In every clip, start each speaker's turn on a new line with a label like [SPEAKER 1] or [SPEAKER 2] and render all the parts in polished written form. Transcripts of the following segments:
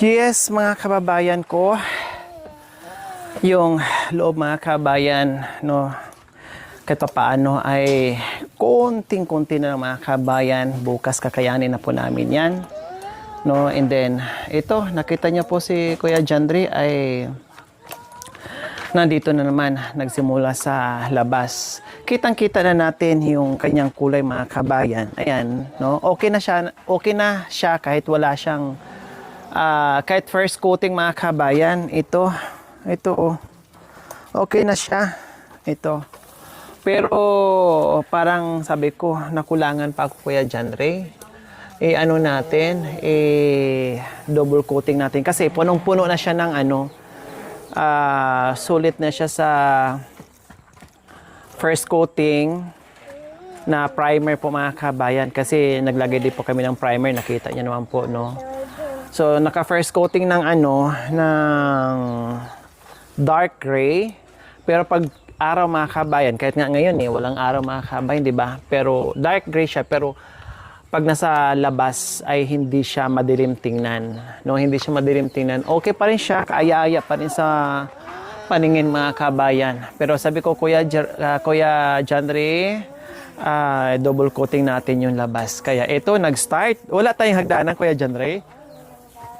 [SPEAKER 1] Yes, mga kababayan ko, yung loob mga kababayan, no, kahit paano ay konting-konti na lang mga kababayan, bukas kakayanin na po namin yan. No, and then, ito, nakita niyo po si Kuya Jandre ay nandito na naman, nagsimula sa labas. Kitang-kita na natin yung kanyang kulay mga kabayan. Ayan, no? Okay na siya kahit wala siyang kahit first coating mga kabayan. Ito oh. Okay na siya. Ito. Pero parang sabi ko, nakulangan pa ako Kuya Jandre. Ano natin, double coating natin kasi punong-puno na siya ng sulit na siya sa first coating na primer po mga kabayan kasi naglagay din po kami ng primer, nakita niyo naman po, no. So naka first coating ng ng dark gray, pero pag araw mga kabayan, kahit nga ngayon walang araw mga kabayan, di ba? Pero dark gray siya, pero pag nasa labas ay hindi siya madilim tingnan. No, hindi siya madilim tingnan. Okay pa rin siya, kaaya-aya pa rin sa paningin mga kabayan. Pero sabi ko, Kuya Jandre, double coating natin yung labas. Kaya ito, nag-start. Wala tayong hagdanan, Kuya Jandre.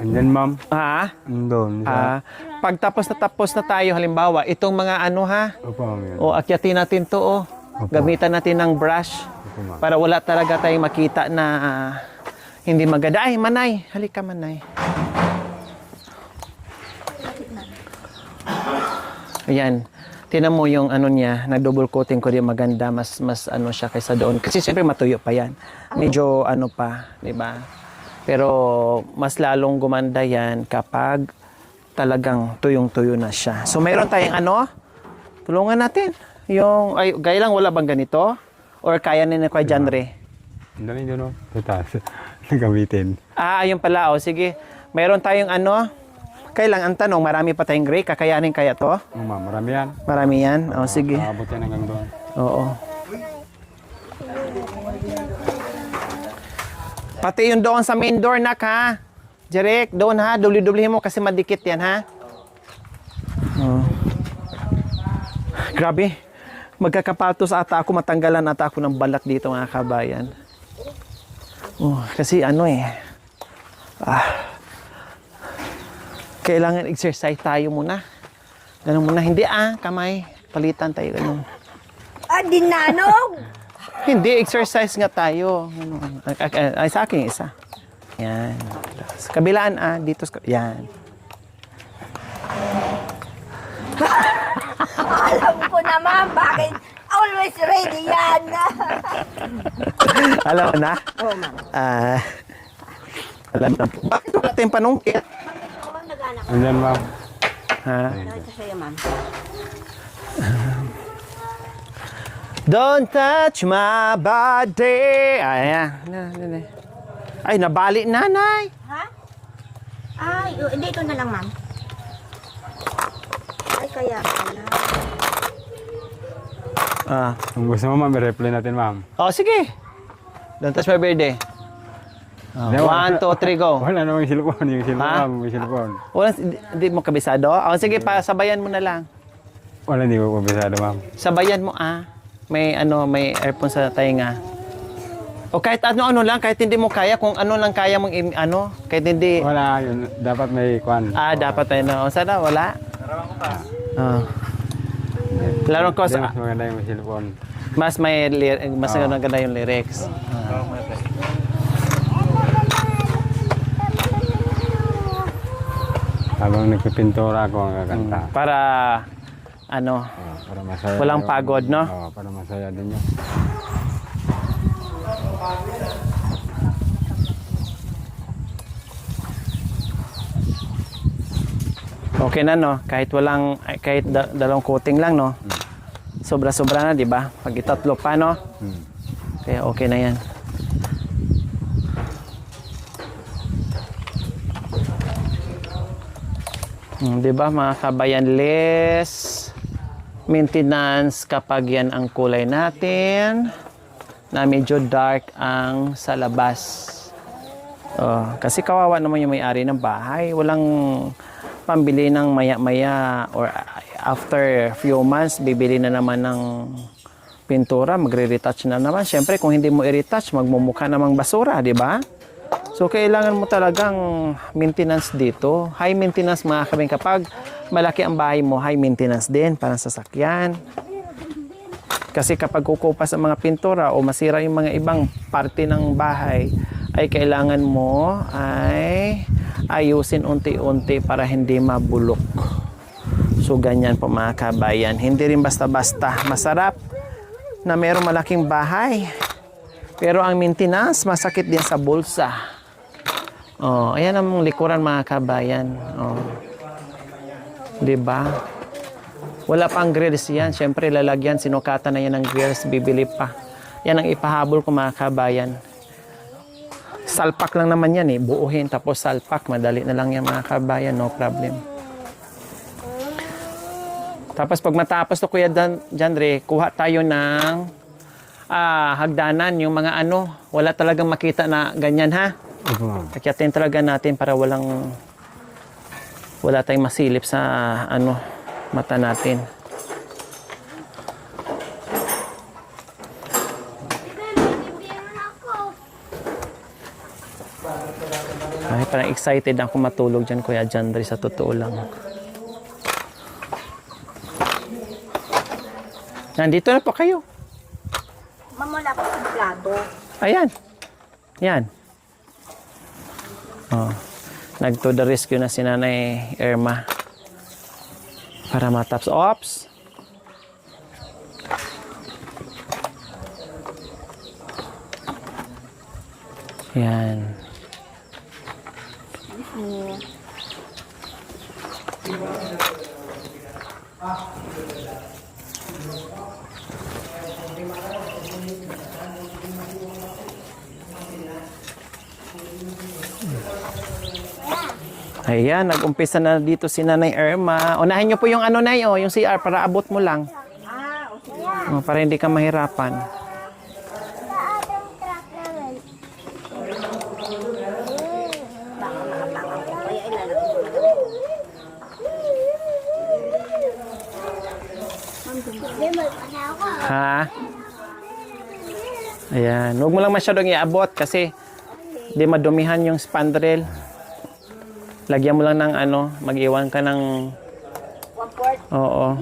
[SPEAKER 2] And then, ma'am?
[SPEAKER 1] Ha?
[SPEAKER 2] Doon.
[SPEAKER 1] Pag tapos na tayo, halimbawa, itong mga
[SPEAKER 2] Opo, ma'am.
[SPEAKER 1] o akyatin natin to,
[SPEAKER 2] Opo.
[SPEAKER 1] Gamitan natin ng brush. Para wala talaga tayong makita na hindi maganda. Ay, Manay. Halika, Manay. Ayan. Tinan mo yung niya, na-double coating ko din maganda. Mas siya kaysa doon. Kasi siyempre matuyo pa yan. Medyo pa, di ba? Pero mas lalong gumanda yan kapag talagang tuyong-tuyo na siya. So, mayroon tayong tulungan natin. Yung, gaya lang, wala bang ganito? Or kaya na Kuya Jandre?
[SPEAKER 2] Dali doon, sa taas. Gamitin.
[SPEAKER 1] Ayun pala. O, sige. Mayroon tayong Kailang ang tanong, marami pa tayong gray. Kakayanin kaya to?
[SPEAKER 2] Oo, ma'am. Marami yan.
[SPEAKER 1] Marami yan? O, sige.
[SPEAKER 2] Aabot yan hanggang doon.
[SPEAKER 1] Oo. Pati yung doon sa main door, nak, ha? Jerek, doon, ha? Dubli-dubli mo kasi madikit yan, ha? Oh. Grabe. Magkakapatos ata ako, matanggalan ata ako ng balat dito mga kabayan. Kasi kailangan exercise tayo muna. Ganun muna. Hindi kamay. Palitan tayo. Ganun.
[SPEAKER 3] Dinanog!
[SPEAKER 1] Hindi, exercise nga tayo. Ay, sa akin isa. Yan. Sa kabilaan, dito. Yan.
[SPEAKER 3] Alam ko naman, bakit always ready yan?
[SPEAKER 1] Alam mo na?
[SPEAKER 3] Oo, ma'am.
[SPEAKER 1] Alam na po. Bakit wala tayong panungkit?
[SPEAKER 3] Oo, nag-anak.
[SPEAKER 2] And then, ma'am.
[SPEAKER 1] Ha?
[SPEAKER 3] Ito sa'yo, ma'am.
[SPEAKER 1] Don't touch my body. Ayan. Ay, nabali nanay.
[SPEAKER 3] Ha? Ay, hindi, ito na lang, ma'am. Ay, kaya pala.
[SPEAKER 2] Kung gusto mo, ma'am, i-replay natin, ma'am.
[SPEAKER 1] Sige. Don't touch my birthday. 1, 2, 3, go.
[SPEAKER 2] Wala namang silpon. Yung silpon,
[SPEAKER 1] Ha?
[SPEAKER 2] ma'am. Yung silpon.
[SPEAKER 1] Hindi mo kabisado? Sige, sabayan mo na lang.
[SPEAKER 2] Wala, hindi ko pabisado, ma'am.
[SPEAKER 1] Sabayan mo, May earphone sa tainga. O kahit ano lang, kahit hindi mo kaya, kung ano lang kaya mong kahit hindi.
[SPEAKER 2] Wala, yun. Dapat may kwan.
[SPEAKER 1] Dapat O sana, wala? Larawan ko pa. Larawan ko
[SPEAKER 2] Hindi,
[SPEAKER 1] sa...
[SPEAKER 2] mas maganda yung silpon.
[SPEAKER 1] Mas maganda yung lyrics.
[SPEAKER 2] Habang nagpipintura ako ang kakanta.
[SPEAKER 1] Para,
[SPEAKER 2] Para masaya.
[SPEAKER 1] walang pagod, no?
[SPEAKER 2] Oo, para masaya din yun.
[SPEAKER 1] Okay na, no? Kahit dalawang coating lang, no? Sobra-sobra na, di ba? Pag itatlo pa, no? Kaya okay na yan. Di ba, mga kabayan, less maintenance kapag yan ang kulay natin na medyo dark ang sa labas. Oh, kasi kawawa naman yung may-ari ng bahay. Walang pambili ng maya-maya or after few months, bibili na naman ng pintura, magre-retouch na naman. Siyempre, kung hindi mo i-retouch, magmumukha namang basura, di ba? So, kailangan mo talagang maintenance dito. High maintenance mga kabing. Kapag malaki ang bahay mo, high maintenance din, parang sasakyan. Kasi kapag kukupas ang mga pintura o masira yung mga ibang parte ng bahay, ay kailangan mo ay ayusin unti-unti para hindi mabulok. So, ganyan po mga kabayan. Hindi rin basta-basta. Masarap na mayroong malaking bahay. Pero ang maintenance, masakit din sa bulsa. Oh, ayan ang likuran mga kabayan. Oh. 'Di ba? Wala pang grills yan. Siyempre, lalagyan, sinukatan na yan ng grills, bibili pa. Yan ang ipahabol ko mga kabayan. Salpak lang naman yan eh. Buuhin, tapos salpak. Madali na lang yan mga kabayan, no problem. Tapos pag matapos to Kuya Jandre, kuha tayo ng hagdanan, yung mga ano. Wala talagang makita na ganyan ha.
[SPEAKER 2] Opo, ma'am.
[SPEAKER 1] Akyatin talaga natin para wala tayong masilip sa ano mata natin. Ay, parang excited ako matulog dyan, Kuya Jandre, sa totoo lang. Nandito na po kayo.
[SPEAKER 3] Mamula po ang plato.
[SPEAKER 1] Ayan. Yan. Oh. Nag-to the rescue na si Nanay Irma. Para mataps. Ops! Yan. Ayan, nag-umpisa na dito si Nanay Irma. Unahin niyo po yung ano, Nay, yung CR para abot mo lang.
[SPEAKER 3] Okay.
[SPEAKER 1] Para hindi ka mahirapan. Ha? Ayan. Huwag mo lang masyadong iabot kasi di madumihan yung spandrel. Lagyan mo lang ng ano, mag-iwan ka ng...
[SPEAKER 3] 1/4.
[SPEAKER 1] Oo.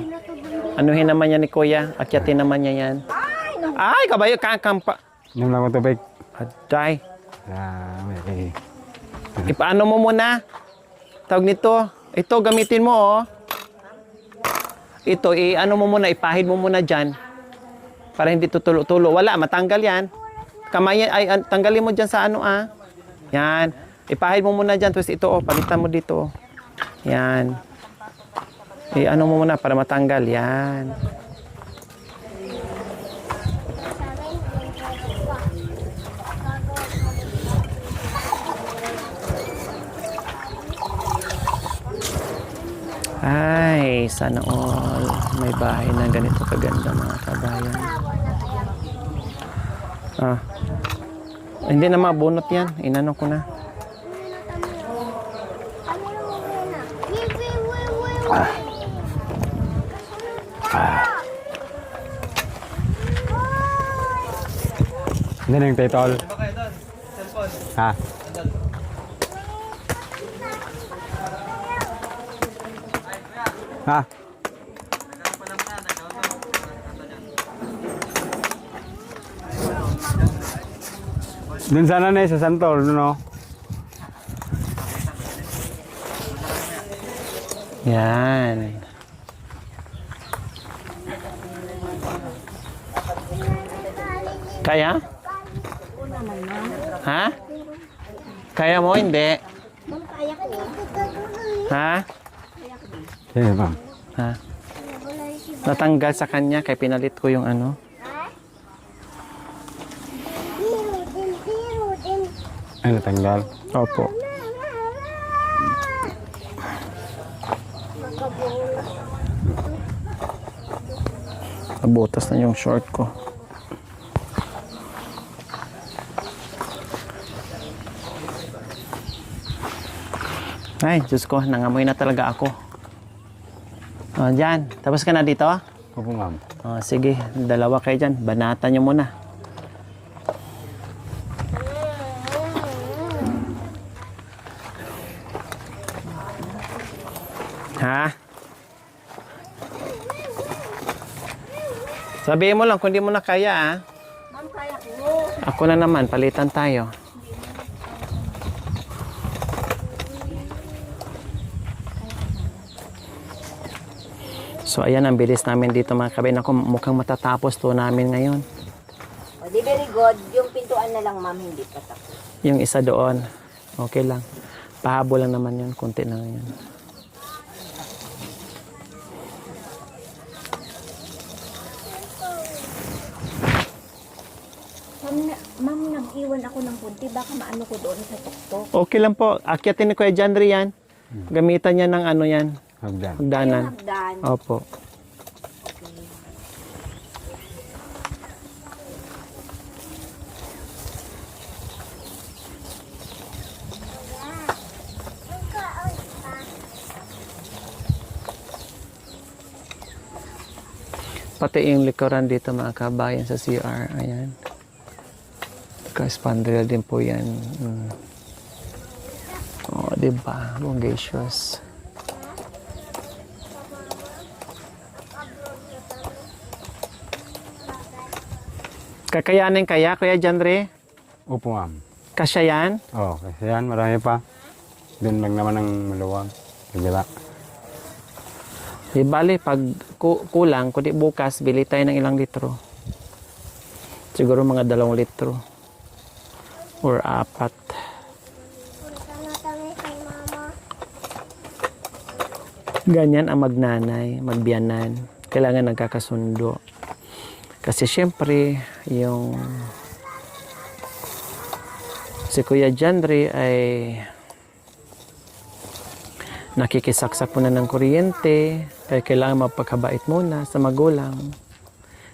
[SPEAKER 1] Anuhin naman yan ni Kuya. Akyatin naman niya yan. Ay, kabayo, kakampa.
[SPEAKER 2] Inom lang ko tubig.
[SPEAKER 1] Aday.
[SPEAKER 2] Okay.
[SPEAKER 1] Ipaano mo muna? Tawag nito. Ito, gamitin mo, oh. Ito, ano mo muna, ipahid mo muna dyan. Para hindi tutulo-tulo. Wala, matanggal yan. Kamay, tanggalin mo dyan sa ano, Yan. Ipahid mo muna dyan. Tapos ito, palitan mo dito. Yan. Ano mo muna para matanggal. Yan. Ay, sana all may bahay na ganito kaganda mga kabayan. Hindi na mabunot yan. Inano ko na.
[SPEAKER 2] Hindi na yung title. Ha? Ha? Dun sana na sa Santol, no?
[SPEAKER 1] Yan. Kaya? Ha? Kaya mo? Hindi. Ha?
[SPEAKER 2] Sige, ma'am.
[SPEAKER 1] Ha? Natanggal sa kanya kaya pinalit ko yung ano.
[SPEAKER 2] Ay, natanggal.
[SPEAKER 1] Opo. Nabutas na yung short ko. Ay, Diyos ko, nangamoy na talaga ako. O, dyan. Tapos ka na dito?
[SPEAKER 2] Opo, ma'am.
[SPEAKER 1] O, sige, dalawa kayo dyan. Banatan nyo muna. Ha? Sabihin mo lang kung di mo na kaya, ah.
[SPEAKER 3] Ma'am, kaya ko.
[SPEAKER 1] Ako na naman, palitan tayo. So, ayan, ang bilis namin dito mga kabin. Ako, mukhang matatapos to namin ngayon.
[SPEAKER 3] O, di very good. Yung pintuan na lang, ma'am, hindi pa tapos.
[SPEAKER 1] Yung isa doon, okay lang. Pahabo lang naman yun, konti na yun.
[SPEAKER 3] Ma'am, nag-iwan ako ng punti. Baka maano ko doon sa tuktok.
[SPEAKER 1] Okay lang po. Akyatin ni Kuya Jandre yan. Gamitan niya ng ano yan,
[SPEAKER 2] Hagdan.
[SPEAKER 1] hagdanan.
[SPEAKER 3] Hagdan.
[SPEAKER 1] Opo. Pati yung likuran dito mga kabayan sa CR. Ayan. Ka-spandrel din po yan. Oh, diba? Bongacious. Kakayanin kaya, Kuya Jandre?
[SPEAKER 2] Opo, ma'am.
[SPEAKER 1] Kasya yan?
[SPEAKER 2] Oh, kasi yan, marami pa. Doon lang naman ang maluwag. Kabila.
[SPEAKER 1] Di bali, pag kulang, kundi bukas, bili tayo ng ilang litro. Siguro mga 2 litro. Or 4. Ganyan ang magnanay, magbiyanan. Kailangan nagkakasundo. Kasi syempre, yung si Kuya Jandre ay nakikisaksak muna ng kuryente, kaya kailangan magpakabait muna sa magulang.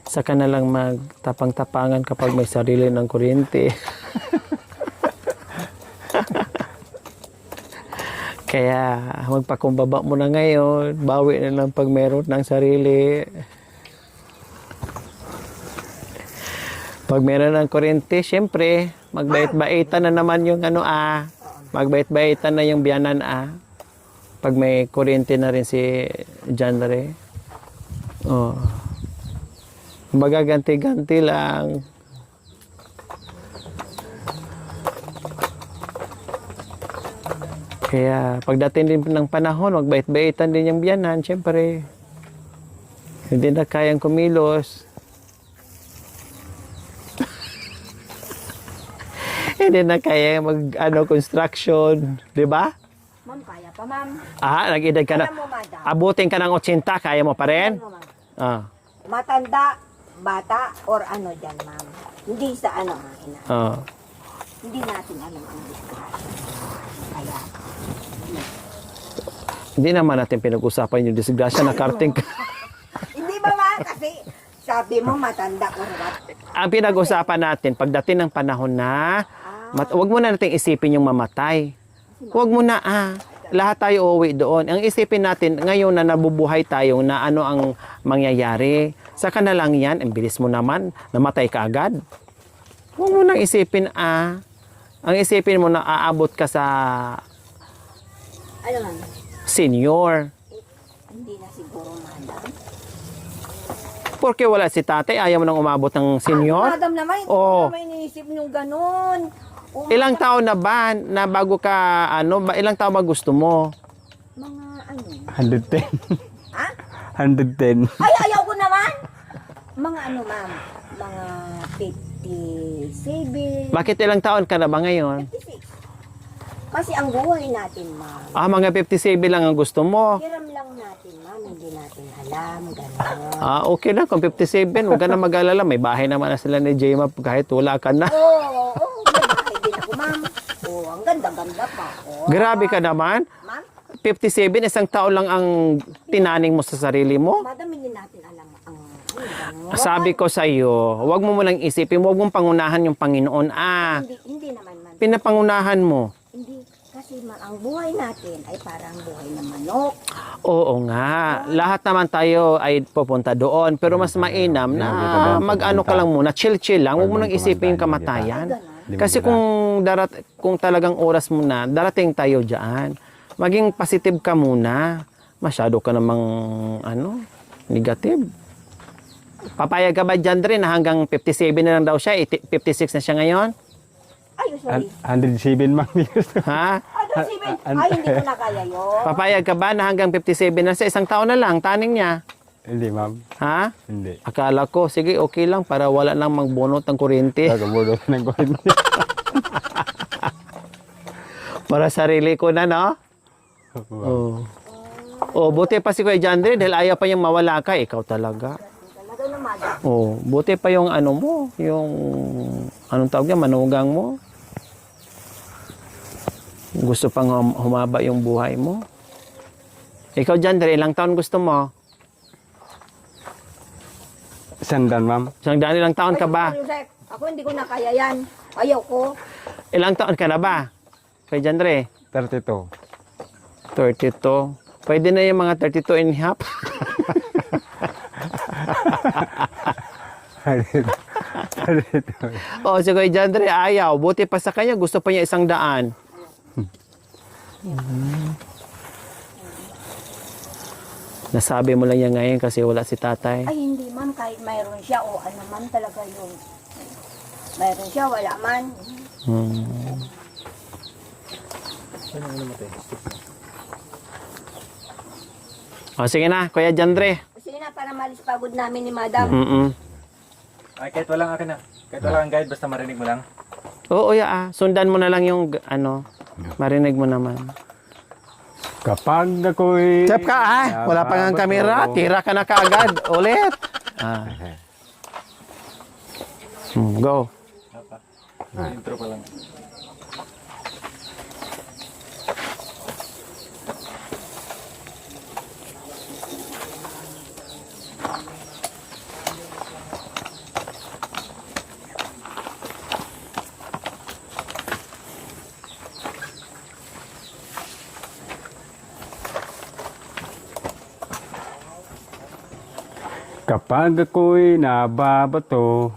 [SPEAKER 1] Saka na lang magtapang-tapangan kapag may sarili ng kuryente. Kaya magpakumbaba muna ngayon, bawi na lang pag meron ng sarili. Pag meron ng kuryente, syempre, magbait-baitan na naman yung magbait-baitan na yung biyanan pag may kuryente na rin si Jandre. Oh. Magaganti-ganti lang. Kaya pagdating din ng panahon, magbait-baitan din yung biyanan, syempre. Hindi na kayang kumilos. Hindi na kaya construction, di ba?
[SPEAKER 3] Ma'am, kaya pa, ma'am.
[SPEAKER 1] Nag-edad ka na.
[SPEAKER 3] Alam mo, madam.
[SPEAKER 1] Abutin ka ng 80, kaya mo pa rin?
[SPEAKER 3] Alam mo, ma'am.
[SPEAKER 1] Ah.
[SPEAKER 3] Matanda, bata, or ano dyan, ma'am. Hindi sa ina.
[SPEAKER 1] Ah.
[SPEAKER 3] Hindi natin alam ang disgrasya. Kaya,
[SPEAKER 1] Hindi naman natin pinag-usapan yung disgrasya na karting.
[SPEAKER 3] hindi ba, ma'am? Kasi sabi mo matanda or what?
[SPEAKER 1] Ang pinag-usapan natin, pagdating ng panahon na, wag mo na natin isipin yung mamatay. Wag mo na, lahat tayo uuwi doon. Ang isipin natin, ngayon na nabubuhay tayo, na ano ang mangyayari. Saka na lang yan, ang bilis mo naman, namatay ka agad. Huwag mo nang isipin, ang isipin mo na aabot ka sa
[SPEAKER 3] Ano, ma'am?
[SPEAKER 1] senior.
[SPEAKER 3] Hindi na siguro, madam.
[SPEAKER 1] Porque wala si tatay, ayaw mo nang umabot ng senior.
[SPEAKER 3] Madam naman, hindi
[SPEAKER 1] Oo.
[SPEAKER 3] naman iniisip niyong ganun. Oo,
[SPEAKER 1] Ilang taon na ba na bago ka, ilang taon ba gusto mo?
[SPEAKER 3] mga ano?
[SPEAKER 2] 110.
[SPEAKER 3] Ha?
[SPEAKER 2] 110.
[SPEAKER 3] Ay, ayaw ko naman! Mga ano, ma'am? Mga 57,
[SPEAKER 1] Bakit ilang taon ka na ba ngayon?
[SPEAKER 3] 56. Kasi ang buhay natin, ma'am,
[SPEAKER 1] Mga 57 lang ang gusto mo.
[SPEAKER 3] hiram lang natin, ma'am, hindi natin alam, gano'n.
[SPEAKER 1] Okay lang, kung 57, huwag ka na mag-alala. May bahay naman na sila ni J-Map kahit wala ka na.
[SPEAKER 3] Oo, may bahay din ako, ma'am. Oo, ang ganda-ganda pa. Oo.
[SPEAKER 1] Grabe ka naman.
[SPEAKER 3] Ma'am,
[SPEAKER 1] 57, isang taon lang ang tinaning mo sa sarili mo.
[SPEAKER 3] madam, hindi natin alam ang gano'n.
[SPEAKER 1] Sabi ko sa iyo, huwag mo munang isipin, huwag mong pangunahan yung Panginoon.
[SPEAKER 3] Hindi naman, ma'am.
[SPEAKER 1] Pinapangunahan mo.
[SPEAKER 3] Hindi. Kasi kasi ang buhay natin ay parang buhay ng manok.
[SPEAKER 1] Oo nga. Lahat naman tayo ay pupunta doon. Pero mas mainam na mag-ano ka lang muna, chill-chill lang. Huwag mo nang isipin yung kamatayan. Kasi kung talagang oras mo na, darating tayo dyan. Maging positive ka muna. Masyado ka namang, negative. Papayag ka ba dyan rin na hanggang 57 na lang daw siya? 56 na siya ngayon?
[SPEAKER 3] Ay, sorry.
[SPEAKER 2] 107 ma'am.
[SPEAKER 1] Ha?
[SPEAKER 3] Ay, hindi ko na kaya yun.
[SPEAKER 1] Papayag ka ba na hanggang 57 na siya? Isang taon na lang, taning niya.
[SPEAKER 2] Hindi ma'am.
[SPEAKER 1] Ha?
[SPEAKER 2] Hindi.
[SPEAKER 1] Akala ko, sige, okay lang para wala nang magbunot ng kuryente.
[SPEAKER 2] Kagabulot ng kuryente.
[SPEAKER 1] Para sarili ko na, no? Oh. Oh, buti pa si Kuya Jandre dahil ayaw pa niyang mawala ka. Ikaw talaga.
[SPEAKER 3] Talaga naman.
[SPEAKER 1] Oh, buti pa yung ano mo, yung anong tawag niya, manugang mo. Gusto pang humaba yung buhay mo. Ikaw, Jandre, ilang taon gusto mo?
[SPEAKER 2] Sandan ma'am.
[SPEAKER 1] Ilang taon ka ba?
[SPEAKER 3] Ako hindi ko na kaya yan. Ayaw ko.
[SPEAKER 1] Ilang taon ka na ba? Kuya Jandre?
[SPEAKER 2] 32.
[SPEAKER 1] 32. Pwede na yung mga 32 and a half. Oh, si Kuya Jandre ayaw. Buti pa sa kanya, gusto pa niya 100. Nasabi mo lang yan ngayon kasi wala si tatay.
[SPEAKER 3] Ay, hindi man. Kahit mayroon siya o ano man talaga yun. Mayroon siya, wala man.
[SPEAKER 1] O, sige na, Kuya Jandre.
[SPEAKER 3] Sige na, para malis pagod namin ni Madam.
[SPEAKER 4] Ay, kahit walang akin na. Kahit walang guide, basta marinig mo lang.
[SPEAKER 1] Oo, sundan mo na lang yung marinig mo naman.
[SPEAKER 2] Kapag ako'y...
[SPEAKER 1] Chef ka wala pa nga kamera, tira ka na kaagad. Ulit. Go.
[SPEAKER 4] Intro pa lang.
[SPEAKER 2] Kapag ako'y nababato,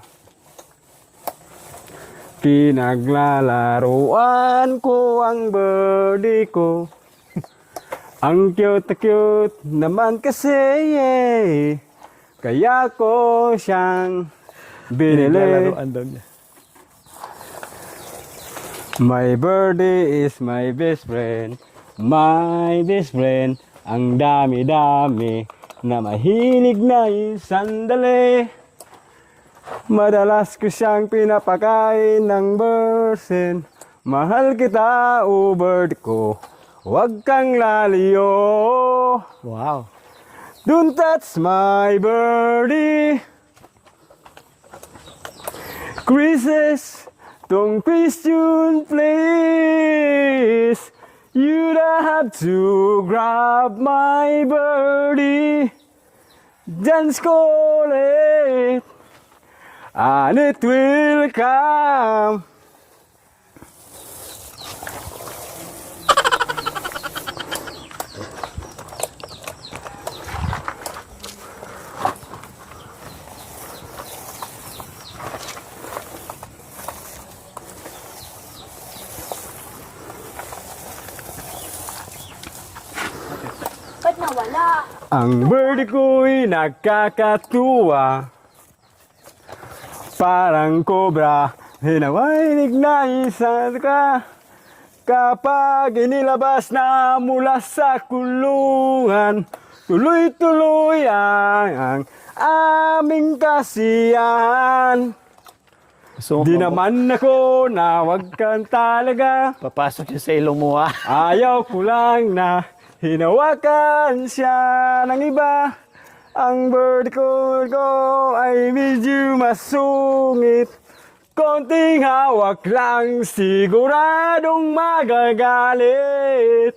[SPEAKER 2] pinaglalaruan ko ang birdie ko. Ang cute na cute naman kasi, kaya ko siyang binili. My birdie is my best friend, my best friend. Ang dami-dami na mahilig na sandali. Madalas ko siyang pinapakain ng birsin. Mahal kita, o bird ko, huwag kang laliyo.
[SPEAKER 1] Wow.
[SPEAKER 2] Don't touch my birdie. Christmas, don't question please. You don't have to grab my birdie. Just call it, and it will come.
[SPEAKER 3] Ba't nawala?
[SPEAKER 2] Ang birdie ko'y nakakatuwa, parang cobra, hinawalig na isa ka. Kapag inilabas na mula sa kulungan, tuloy-tuloy ang aming kasiyahan.
[SPEAKER 1] So,
[SPEAKER 2] Di naman ako na wag kang talaga.
[SPEAKER 1] papasok yun sa ilong mo
[SPEAKER 2] Ayaw ko lang na hinawakan siya ng iba. Ang bird ko ay medyo masungit. Konting hawak lang siguradong magagalit.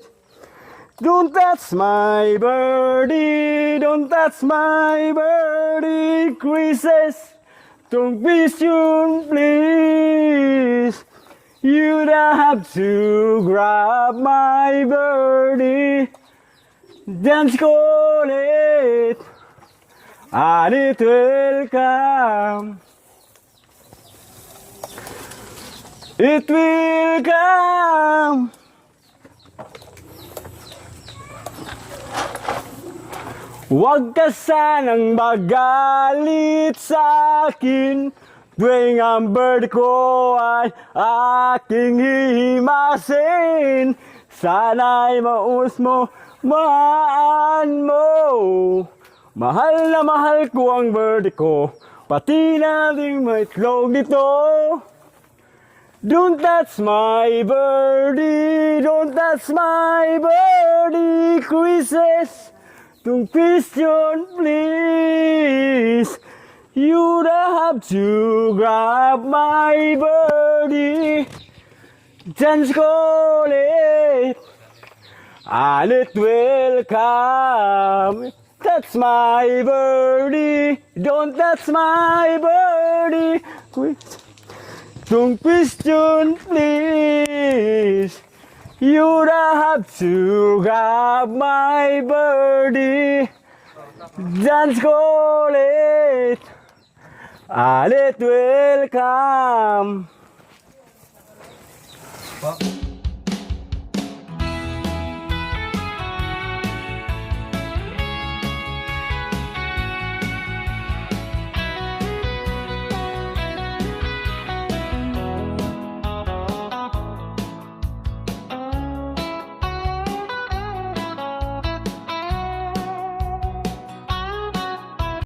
[SPEAKER 2] Don't touch my birdie, don't touch my birdie, Christmas. Don't be soon, please. You don't have to grab my birdie. Dance call it, and it will come. It will come. Huwag ka sanang magalit sa akin tuwing ang bird ko ay aking hihimasin. Sana'y maus mo, maan mo. Mahal na mahal ko ang bird ko, pati na ding may itlog nito. Don't touch my birdie, don't touch my birdie, Christmas. Don't question, please. You don't have to grab my birdie. Just call it, and it will come. That's my birdie. Don't touch my birdie. Don't question, please. You don't have to grab my birdie. Just call it, and it will come.